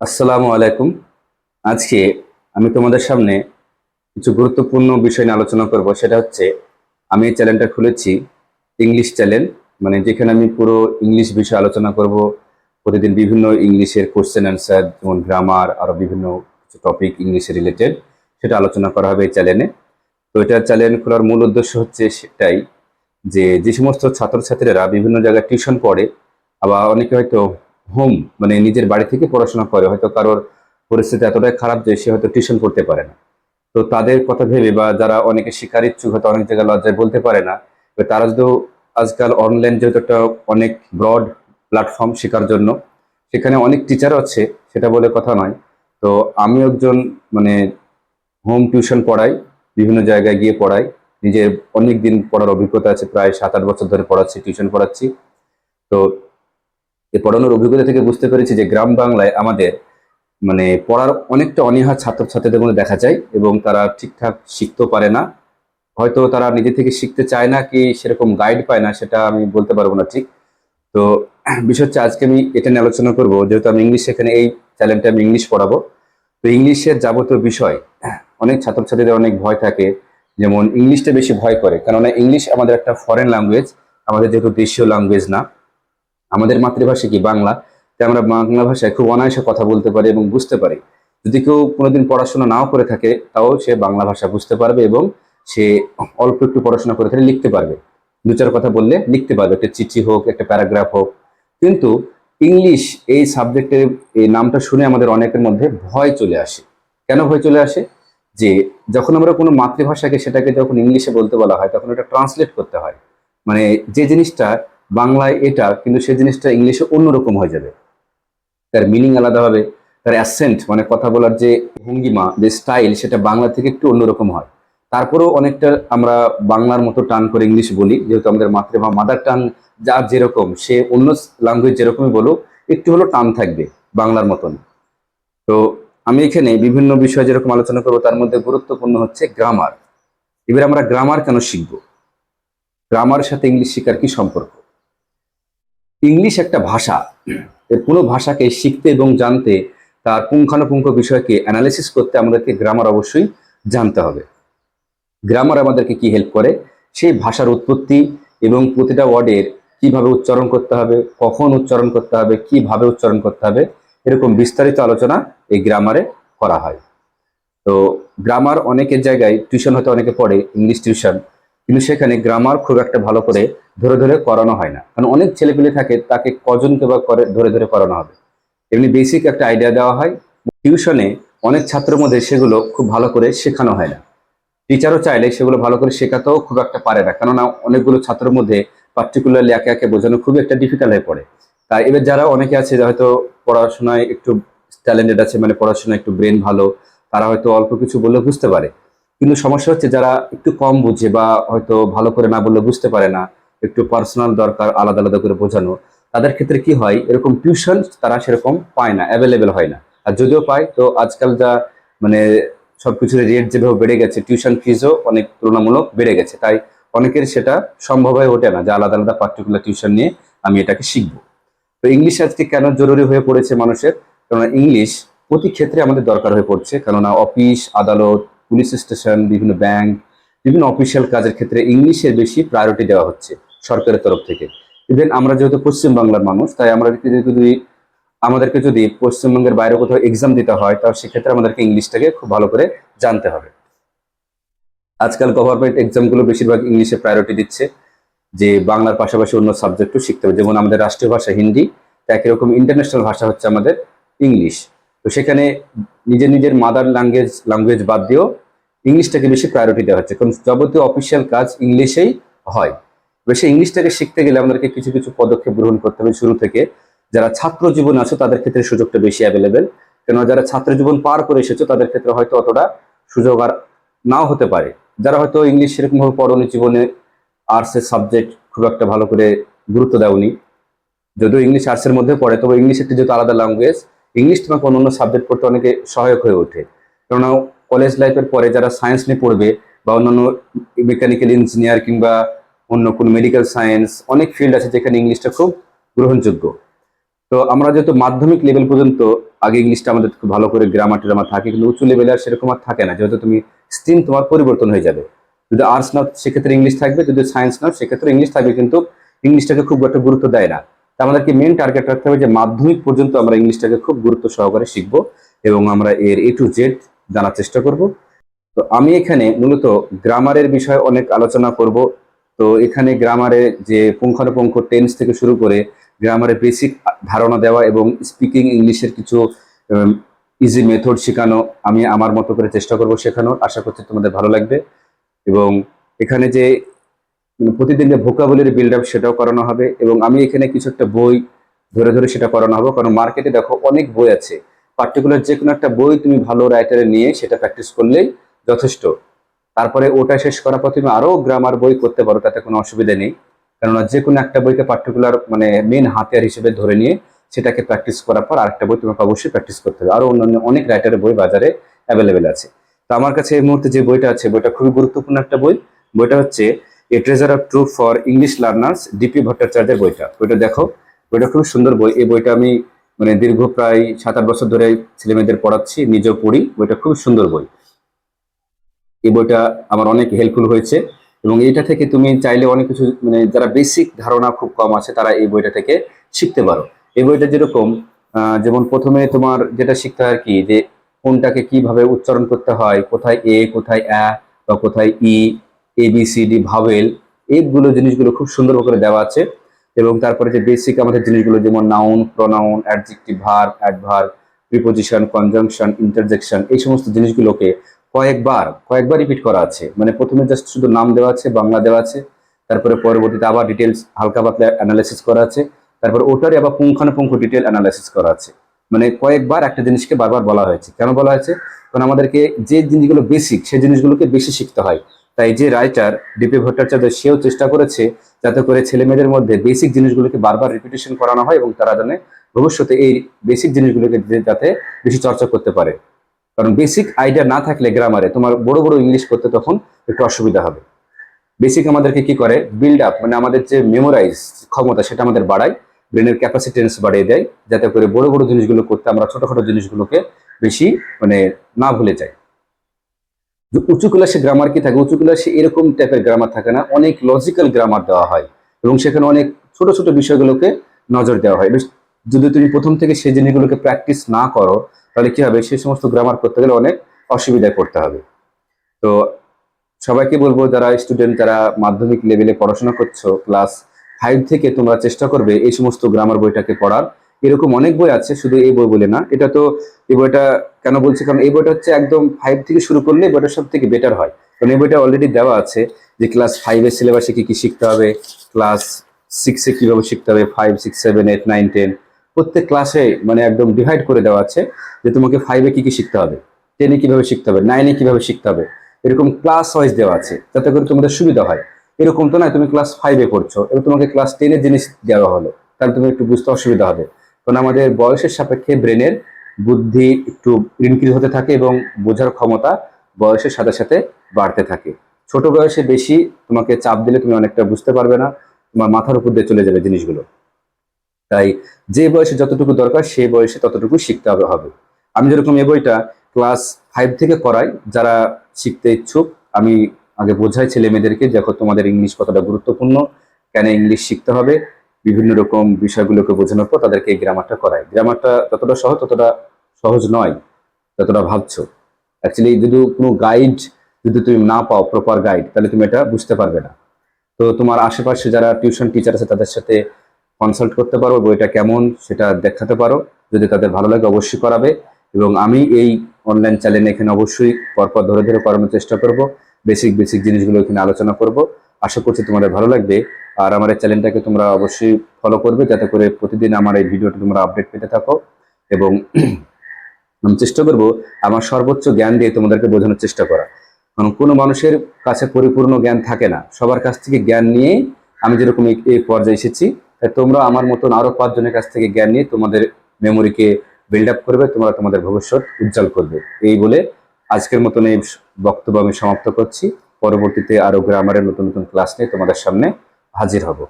আসসালামু আলাইকুম। আজকে আমি তোমাদের সামনে কিছু গুরুত্বপূর্ণ বিষয় নিয়ে আলোচনা করব। সেটা হচ্ছে, আমি এই চ্যানেলটা খুলেছি ইংলিশ চ্যানেল, মানে যেখানে আমি পুরো ইংলিশ বিষয়ে আলোচনা করব। প্রতিদিন বিভিন্ন ইংলিশের কোশ্চেন অ্যান্সার, যেমন গ্রামার, আরো বিভিন্ন কিছু টপিক ইংলিশে রিলেটেড, সেটা আলোচনা করা হবে এই চ্যানেলে। তো এটা চ্যানেল খোলার মূল উদ্দেশ্য হচ্ছে সেটাই, যে যে সমস্ত ছাত্রছাত্রীরা বিভিন্ন জায়গায় টিউশন পড়ে, আবার অনেকে হয়তো হোম, মানে নিজের বাড়ি থেকে পড়াশোনা করে, হয়তো কারোর পরিস্থিতি এতটাই খারাপ যে সে হয়তো টিউশন পড়তে পারে না। তো তাদের কথা ভেবে, বা যারা অনেকে শিকার ইচ্ছুক, হয়তো অনেক জায়গায় লজ্জায় বলতে পারে না, তো তারা যদি আজকাল অনলাইন যেহেতু একটা অনেক ব্রড প্ল্যাটফর্ম শেখার জন্য, সেখানে অনেক টিচার আছে, সেটা বলে কথা নয়। তো আমি একজন, মানে হোম টিউশন পড়াই, বিভিন্ন জায়গায় গিয়ে পড়াই। নিজের অনেক দিন পড়ার অভিজ্ঞতা আছে, প্রায় 7-8 বছর ধরে পড়াচ্ছি, টিউশন পড়াচ্ছি। তো এই পড়ানোর অভিজ্ঞতা থেকে বুঝতে পেরেছি যে গ্রাম বাংলায় আমাদের, মানে পড়ার অনেকটা অনীহা ছাত্রছাত্রীদের মধ্যে দেখা যায়, এবং তারা ঠিকঠাক শিখতেও পারে না। হয়তো তারা নিজে থেকে শিখতে চায় না, কি সেরকম গাইড পায় না, সেটা আমি বলতে পারবো না ঠিক। তো বিষয় হচ্ছে, আজকে আমি এটা নিয়ে আলোচনা করবো, যেহেতু আমি ইংলিশ, এখানে এই চ্যানেলটা আমি ইংলিশ পড়াবো। তো ইংলিশের যাবতীয় বিষয়, অনেক ছাত্রছাত্রীদের অনেক ভয় থাকে। যেমন ইংলিশটা বেশি ভয় করে, কেননা ইংলিশ আমাদের একটা ফরেন ল্যাঙ্গুয়েজ, আমাদের যেহেতু দেশীয় ল্যাঙ্গুয়েজ না। আমাদের মাতৃভাষা কি বাংলা, তাই আমরা বাংলা ভাষায় খুব অনায়াসে কথা বলতে পারি এবং বুঝতে পারি। যদি কেউ কোনোদিন পড়াশোনা নাও করে থাকে, তাও সে বাংলা ভাষা বুঝতে পারবে, এবং সে অল্প একটু পড়াশোনা করে থাকলে লিখতে পারবে। দু চার কথা বললে লিখতে পারবে, একটা চিঠি হোক, একটা প্যারাগ্রাফ হোক। কিন্তু ইংলিশ এই সাবজেক্টের এই নামটা শুনে আমাদের অনেকের মধ্যে ভয় চলে আসে। কেন ভয় চলে আসে? যে যখন আমরা কোনো মাতৃভাষাকে, সেটাকে যখন ইংলিশে বলতে বলা হয়, তখন এটা ট্রান্সলেট করতে হয়। মানে যে জিনিসটা বাংলায় এটা, কিন্তু সেই জিনিসটা ইংলিশে অন্যরকম হয়ে যাবে, তার মিনিং আলাদা হবে। তার অ্যাসেন্ট, মানে কথা বলার যে ভঙ্গিমা, যে স্টাইল, সেটা বাংলা থেকে একটু অন্যরকম হয়। তারপরেও অনেকটা আমরা বাংলার মতো টান করে ইংলিশ বলি, যেহেতু আমাদের মাদার টাং যার যেরকম, সে অন্য ল্যাঙ্গুয়েজ যেরকমই বলুক, একটু হলো টান থাকবে বাংলার মতন। তো আমি এখানে বিভিন্ন বিষয় যেরকম আলোচনা করবো, তার মধ্যে গুরুত্বপূর্ণ হচ্ছে গ্রামার। এবার আমরা গ্রামার কেন শিখবো? গ্রামারের সাথে ইংলিশ শেখার কি সম্পর্ক? ইংলিশ একটা ভাষা। এর কোনো ভাষাকে শিখতে এবং জানতে, তার পুঙ্খানুপুঙ্খ বিষয়কে অ্যানালিসিস করতে আমাদেরকে গ্রামার অবশ্যই জানতে হবে। গ্রামার আমাদেরকে কি হেল্প করে? সেই ভাষার উৎপত্তি এবং প্রতিটা ওয়ার্ডের কিভাবে উচ্চারণ করতে হবে, কখন উচ্চারণ করতে হবে, কিভাবে উচ্চারণ করতে হবে, এরকম বিস্তারিত আলোচনা এই গ্রামারে করা হয়। তো গ্রামার অনেকের জায়গায় টিউশন হয়তো অনেকে পড়ে ইংলিশ টিউশন, কিন্তু সেখানে গ্রামার খুব একটা ভালো করে ধরে ধরে করানো হয় না, কারণ অনেক ছেলেপিলে থাকে, তাকে কজনকে বা করে ধরে ধরে করানো হবে। এমনি বেসিক একটা আইডিয়া দেওয়া হয়। টিউশনে অনেক ছাত্রের মধ্যে সেগুলো খুব ভালো করে শেখানো হয় না। টিচারও চাইলে সেগুলো ভালো করে শেখাতেও খুব একটা পারে না, কেননা অনেকগুলো ছাত্রের মধ্যে পার্টিকুলারলি একে একে বোঝানো খুবই একটা ডিফিকাল্ট হয়ে পড়ে। তাই এবার যারা অনেকে আছে, হয়তো পড়াশোনায় একটু ট্যালেন্টেড আছে, মানে পড়াশোনায় একটু ব্রেন ভালো, তারা হয়তো অল্প কিছু বললে বুঝতে পারে। কিন্তু সমস্যা হচ্ছে, যারা একটু কম বুঝে, বা হয়তো ভালো করে না বললে বুঝতে পারে না, একটু পার্সোনাল দরকার আলাদা আলাদা করে বোঝানো, তাদের ক্ষেত্রে কি হয়, এরকম টিউশন তারা সেরকম পায় না, অ্যাভেলেবেল হয় না। আর যদিও পায়, তো আজকাল যা, মানে সবকিছুর রেট যেভাবে বেড়ে গেছে, টিউশন ফিজও অনেক তুলনামূলক বেড়ে গেছে, তাই অনেকের সেটা সম্ভব হয়ে ওঠে না যে আলাদা আলাদা পার্টিকুলার টিউশন নিয়ে আমি এটাকে শিখবো। তো ইংলিশ আজকে কেন জরুরি হয়ে পড়েছে মানুষের? কেননা ইংলিশ প্রতি ক্ষেত্রে আমাদের দরকার হয়ে পড়ছে, কেননা অফিস আদালত, পুলিশ স্টেশন, বিভিন্ন ব্যাংক, বিভিন্ন অফিসিয়াল কাজের ক্ষেত্রে ইংলিশের বেশি প্রায়োরিটি দেওয়া হচ্ছে সরকারের তরফ থেকে। ইভেন আমরা যেহেতু পশ্চিম বাংলার মানুষ, তাই আমরা যদি আমাদেরকে যদি পশ্চিমবঙ্গের বাইরে কোথাও এক্সাম দিতে হয়, তাহলে সেক্ষেত্রে আমাদেরকে ইংলিশটাকে খুব ভালো করে জানতে হবে। আজকাল গভর্নমেন্ট এক্সামগুলো বেশিরভাগ ইংলিশে প্রায়োরিটি দিচ্ছে, যে বাংলার পাশাপাশি অন্য সাবজেক্টও শিখতে হবে। যেমন আমাদের রাষ্ট্রীয় ভাষা হিন্দি, তো একই রকম ইন্টারন্যাশনাল ভাষা হচ্ছে আমাদের ইংলিশ। তো সেখানে নিজের নিজের মাদার ল্যাঙ্গুয়েজ বাদ দিয়েও ইংলিশটাকে বেশি প্রায়োরিটি দেওয়া হচ্ছে, কারণ যাবতীয় অফিসিয়াল কাজ ইংলিশেই হয়। বেশি ইংলিশটাকে শিখতে গেলে আমাদেরকে কিছু কিছু পদক্ষেপ গ্রহণ করতে হবে শুরু থেকে। যারা ছাত্র জীবন আছে তাদের ক্ষেত্রে সুযোগটা বেশি অ্যাভেলেবেল, কেন যারা ছাত্র জীবন পার করে এসেছে তাদের ক্ষেত্রে হয়তো অতটা সুযোগ আর নাও হতে পারে। যারা হয়তো ইংলিশ সেরকম ভাবে পড়নি জীবনে, আর্টসের সাবজেক্ট খুব একটা ভালো করে গুরুত্ব দেওনি, যদিও ইংলিশ আর্টসের মধ্যে পড়ে, তবে ইংলিশ একটি যেহেতু আলাদা ল্যাঙ্গুয়েজ, ইংলিশ তোমাকে অন্যান্য সাবজেক্ট পড়তে অনেকে সহায়ক হয়ে ওঠে। কেননা কলেজ লাইফের পরে যারা সায়েন্স নিয়ে পড়বে, বা অন্যান্য মেকানিক্যাল ইঞ্জিনিয়ার, কিংবা অন্য কোনো মেডিকেল সায়েন্স, অনেক ফিল্ড আছে যেখানে ইংলিশটা খুব গ্রহণযোগ্য। তো আমরা যেহেতু মাধ্যমিক লেভেল পর্যন্ত আগে ইংলিশটা আমাদের খুব ভালো করে গ্রামার ট্রামার থাকে, কিন্তু উঁচু লেভেলে আর সেরকম আর থাকে না, যেহেতু তুমি স্ট্রিম তোমার পরিবর্তন হয়ে যাবে। যদি আর্টস নাও সেক্ষেত্রে ইংলিশ থাকবে, যদি সায়েন্স নাও সেক্ষেত্রে ইংলিশ থাকবে, কিন্তু ইংলিশটাকে খুব একটা গুরুত্ব দেয় না। তা আমাদেরকে মেন টার্গেট রাখতে হবে যে মাধ্যমিক পর্যন্ত আমরা ইংলিশটাকে খুব গুরুত্ব সহকারে শিখবো এবং আমরা এর A to Z জানার চেষ্টা করব। তো আমি এখানে মূলত গ্রামারের বিষয়ে অনেক আলোচনা করব। তো এখানে গ্রামারে যে পুঙ্খানুপুঙ্খ টেন্স থেকে শুরু করে গ্রামারের বেসিক ধারণা দেওয়া এবং স্পিকিং ইংলিশের কিছু ইজি মেথড শেখানো, আমি আমার মতো করে চেষ্টা করব শেখানোর। আশা করছি তোমাদের ভালো লাগবে। এবং এখানে যে প্রতিদিন যে ভোকাবুলারি বিল্ড আপ সেটাও করানো হবে, এবং আমি এখানে কিছু একটা বই ধরে ধরে সেটা করানো হবে, কারণ মার্কেটে দেখো অনেক বই আছে। পার্টিকুলার যে কোনো একটা বই তুমি ভালো রাইটারে নিয়ে সেটা প্র্যাকটিস করলেই যথেষ্ট। তারপরে ওটা শেষ করার পর তুমি আরো গ্রামার বই করতে পারো, তাতে কোনো অসুবিধা নেই। কেননা যে কোনো একটা বইকে পার্টিকুলার মানে মেন হাতিয়ার হিসেবে ধরে নিয়ে সেটাকে প্র্যাকটিস করার পর আরেকটা বই তোমাকে অবশ্যই প্র্যাকটিস করতে হবে। আরো অন্যান্য অনেক রাইটারের বই বাজারে অ্যাভেলেবেল আছে। তো আমার কাছে এই মুহূর্তে যে বইটা আছে, বইটা খুবই গুরুত্বপূর্ণ একটা বই। বইটা হচ্ছে এ treasure of truth for English learners, DP ভট্টাচার্যের বইটা। বইটা দেখো, বইটা খুব সুন্দর বই। এই বইটা আমি মানে দীর্ঘ প্রায় 7-8 বছর ধরে ছেলেমেয়েদের পড়াচ্ছি, নিজেও পড়ি। বইটা খুব সুন্দর বই। এই বইটা আমার অনেক হেল্পফুল হয়েছে, এবং এইটা থেকে তুমি চাইলে অনেক কিছু মানে যারা বেসিক ধারণা খুব কম আছে তারা এই বইটা থেকে শিখতে পারো। এই বইটা যেরকম যেমন প্রথমে তোমার যেটা শিখতে হয় আর কি, যে কোনটাকে কিভাবে উচ্চারণ করতে হয়, কোথায় এ, কোথায় বা কোথায় ABCD ভাওয়েল, এইগুলো জিনিসগুলো খুব সুন্দর করে দেওয়া আছে। এবং তারপরে যে বেসিক আমাদের জিনিসগুলো যেমন noun, pronoun, adjective, verb, adverb, preposition, conjunction, interjection, এই সমস্ত জিনিসগুলোকে কয়েকবার কয়েকবার রিপিট করা আছে। মানে প্রথমে জাস্ট শুধু নাম দেওয়া আছে, বাংলা দেওয়া আছে, তারপরে পরবর্তীতে আবার ডিটেলস হালকা পাতলা অ্যানালাইসিস করা আছে, তারপর ওটারই আবার পুঙ্খানুপুঙ্খ ডিটেল অ্যানালাইসিস করা আছে। মানে কয়েকবার একটা জিনিসকে বারবার বলা হয়েছে। কেন বলা হয়েছে? কারণ আমাদেরকে যে জিনিসগুলো বেসিক সেই জিনিসগুলোকে বেশি শিখতে হয়। তাই যে রাইটার ডিপি ভট্টাচার্য সেও চেষ্টা করেছে যাতে করে ছেলে মেয়েদের মধ্যে বেসিক জিনিসগুলোকে বারবার রিপিটেশন করানো হয়, এবং তারা জানে ভবিষ্যতে এই বেসিক জিনিসগুলোকে যাতে বেশি চর্চা করতে পারে। কারণ বেসিক আইডিয়া না থাকলে গ্রামারে তোমার বড় বড় ইংলিশ করতে তখন একটু অসুবিধা হবে। বেসিক আমাদেরকে কি করে, বিল্ড আপ মানে আমাদের যে মেমোরাইজ ক্ষমতা সেটা আমাদের বাড়ায়, ব্রেনের ক্যাপাসিটেন্স বাড়িয়ে দেয়, যাতে করে বড় বড় জিনিসগুলো করতে আমরা ছোটখাটো জিনিসগুলোকে বেশি মানে না ভুলে যাই। উঁচু ক্লাসে গ্রামার কি থাকে, উঁচু ক্লাসে এরকম টাইপের গ্রামার থাকে না, অনেক লজিক্যাল গ্রামার দেওয়া হয়, এবং সেখানে অনেক ছোট ছোট বিষয়গুলোকে নজর দেওয়া হয়। যদি তুমি প্রথম থেকে সেই জিনিসগুলোকে প্র্যাকটিস না করো তাহলে কি হবে, সেই সমস্ত গ্রামার করতে গেলে অনেক অসুবিধায় পড়তে হবে। তো সবাইকে বলবো, যারা স্টুডেন্ট, যারা মাধ্যমিক লেভেলে পড়াশোনা করছো, ক্লাস 5 থেকে তোমরা চেষ্টা করবে এই সমস্ত গ্রামার বইটাকে পড়ার। এরকম অনেক বই আছে, শুধু এই বই বলে না। এটা তো এই বইটা কেন বলছি, কারণ এই বইটা হচ্ছে একদম 5 থেকে শুরু করলে বইটা সব থেকে বেটার হয়। কারণ এই বইটা অলরেডি দেওয়া আছে যে ক্লাস 5 এর সিলেবাসে কি কি শিখতে হবে, ক্লাস 6 এ কিভাবে শিখতে হবে, 5, 6, 7, 8, 9, 10 প্রত্যেক ক্লাসে মানে একদম ডিভাইড করে দেওয়া আছে যে তোমাকে 5-এ কি কি শিখতে হবে, 10-এ কিভাবে শিখতে হবে, 9-এ কিভাবে শিখতে হবে। এরকম ক্লাস ওয়াইজ দেওয়া আছে যাতে করে তোমাদের সুবিধা হয়। এরকম তো নয় তুমি ক্লাস 5-এ পড়ছো এবার তোমাকে ক্লাস 10-এর জিনিস দেওয়া হলো, তাহলে তুমি একটু বুঝতে অসুবিধা হবে। কারণ আমাদের বয়সের সাপেক্ষে ব্রেনের বুদ্ধি একটু ইনক্রিজ হতে থাকে, এবং বোঝার ক্ষমতা বয়সের সাথে সাথে বাড়তে থাকে। ছোট বয়সে বেশি তোমাকে চাপ দিলে তুমি অনেকটা বুঝতে পারবে না, তোমার মাথার উপর দিয়ে চলে যাবে জিনিসগুলো। তাই যে বয়সে যতটুকু দরকার সেই বয়সে ততটুকু শিখতে হবে। আমি যেরকম এই বইটা ক্লাস 5 থেকে করাই, যারা শিখতে ইচ্ছুক আমি আগে বোঝাই ছেলে মেয়েদেরকে, দেখো তোমাদের ইংলিশ কতটা গুরুত্বপূর্ণ, কেন ইংলিশ শিখতে হবে, বিভিন্ন রকম বিষয়গুলোকে বোঝানোর পর তাদেরকে এই গ্রামারটা করাই। গ্রামারটা যতটা সহজ ততটা সহজ নয় যতটা ভাবছো। অ্যাকচুয়ালি যদি কোনো গাইড যদি তুমি না পাও, প্রপার গাইড, তাহলে তুমি এটা বুঝতে পারবে না। তো তোমার আশেপাশে যারা টিউশন টিচার আছে তাদের সাথে কনসাল্ট করতে পারো, বইটা কেমন সেটা দেখাতে পারো। যদি তাদের ভালো লাগে অবশ্যই করাবে, এবং আমি এই অনলাইন চ্যানেলে এখানে অবশ্যই পরপর ধরে ধরে করানোর চেষ্টা করব। বেসিক বেসিক জিনিসগুলো এখানে আলোচনা করব। আশা করছি তোমাদের ভালো লাগবে। আর আমার এই চ্যানেলটাকে তোমরা অবশ্যই ফলো করবে, যাতে করে প্রতিদিন আমার এই ভিডিওটা তোমরা আপডেট পেতে থাকো। এবং আমি চেষ্টা করব আমার সর্বোচ্চ জ্ঞান দিয়ে তোমাদেরকে বোঝানোর চেষ্টা করা। কারণ কোনো মানুষের কাছে পরিপূর্ণ জ্ঞান থাকে না, সবার কাছ থেকে জ্ঞান নিয়ে আমি যেরকম এই পর্যায়ে এসেছি, তাই তোমরা আমার মতন আরো 5 জনের কাছ থেকে জ্ঞান নিয়ে তোমাদের মেমোরিকে বিল্ড আপ করবে, তোমরা তোমাদের ভবিষ্যৎ উজ্জ্বল করবে। এই বলে আজকের মতন এই বক্তব্য আমি সমাপ্ত করছি। পরবর্তীতে আরো গ্রামারের নতুন নতুন ক্লাস নিয়ে তোমাদের সামনে হাজির হব।